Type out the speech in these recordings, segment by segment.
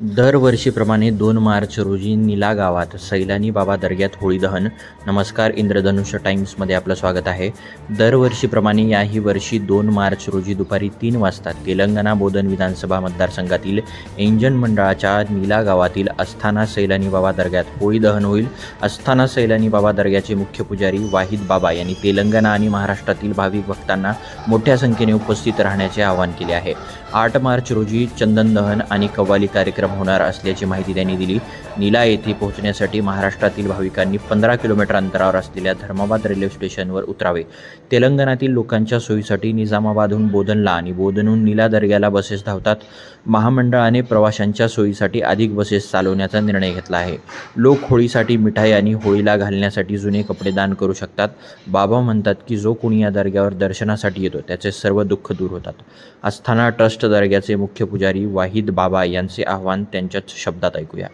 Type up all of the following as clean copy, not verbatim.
दरवर्षीप्रमाणे 2 मार्च रोजी नीला गावात सैलानी बाबा दर्ग्यात होळी दहन. नमस्कार, इंद्रधनुष्य टाइम्समध्ये आपलं स्वागत आहे. दरवर्षीप्रमाणे याही वर्षी 2 मार्च रोजी दुपारी 3 वाजता तेलंगणा बोधन विधानसभा मतदारसंघातील एंजन मंडळाच्या नीला गावातील अस्थाना सैलानी बाबा दर्ग्यात होळी दहन होईल. अस्थाना सैलानी बाबा दर्ग्याचे मुख्य पुजारी वाहिद बाबा यांनी तेलंगणा आणि महाराष्ट्रातील भाविक भक्तांना मोठ्या संख्येने उपस्थित राहण्याचे आवाहन केले आहे. 8 मार्च रोजी चंदन दहन आणि कव्वाली कार्यक्रम होणार असल्याची माहिती त्यांनी दिली. नीला येथे पोहोचण्यासाठी महाराष्ट्रातील भाविकांनी 15 किलोमीटर अंतरावर असलेल्या धर्माबाद रेल्वे स्टेशनवर उतरावे. तेलंगणातील लोकांच्या सोयीसाठी निजामाबादहून बोधनला आणि बोधनहून नीला दर्ग्याला बसेस धावतात. महामंडळाने प्रवाशांच्या सोयीसाठी अधिक बसेस चालवण्याचा निर्णय घेतला आहे. लोक होळीसाठी मिठाई आणि होळीला घालण्यासाठी जुने कपडे दान करू शकतात. बाबा म्हणतात की जो कोणी या दर्ग्यावर दर्शनासाठी येतो त्याचे सर्व दुःख दूर होतात. अस्थाना ट्रस्ट दर्ग्याचे मुख्य पुजारी वाहिद बाबा यांचे आव्हान त्यांच्याच शब्दात ऐकूया.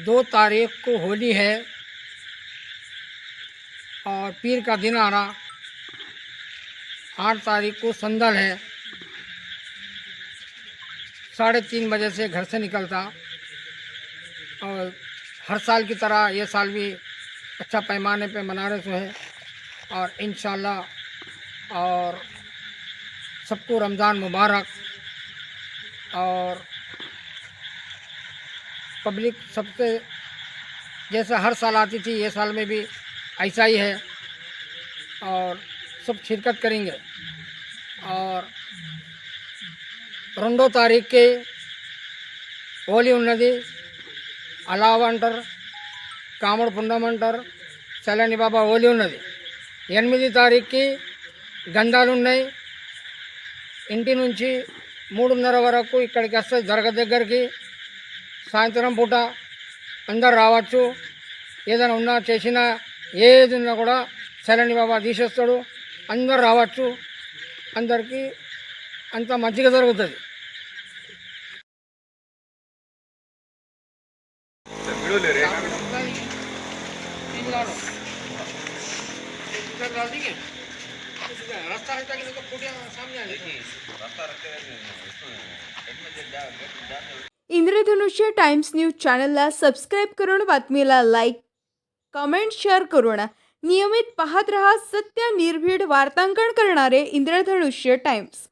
2 तारीख को होली है और पीर का दिन आ रहा। 8 तारीख को संदल है। 3:30 बजे से घर से निकलता और हर साल की तरह ये साल भी अच्छा पैमाने पे मना रहे सो है। और इंशाल्लाह और सबको रमज़ान मुबारक। और पब्लिक सबसे जैसे हर साल आती थी ये साल में भी ऐसा ही है और सब शिरकत करेंगे। और 2 तारीख के హోలీ ఉన్నది. అలావ్ అంటారు, కాముడు పుండం అంటారు, సైలాని బాబా హోలీ ఉన్నది. 8 తారీఖుకి గంధాలు ఉన్నాయి. ఇంటి నుంచి 3:30 వరకు ఇక్కడికి వస్తే దర్గా దగ్గరికి. సాయంత్రం పూట అందరు రావచ్చు. ఏదైనా ఉన్నా చేసినా ఏది ఉన్నా కూడా సైలాని బాబా తీసేస్తాడు. అందరు రావచ్చు. అందరికీ అంత మంచిగా జరుగుతుంది. इंद्रधनुष्य टाइम्स न्यूज चॅनलला सबस्क्राईब करून बातमीला लाईक, कमेंट, शेअर करून नियमित पाहत रहा. सत्य निर्भीड वार्तांकन करणारे इंद्रधनुष्य टाइम्स.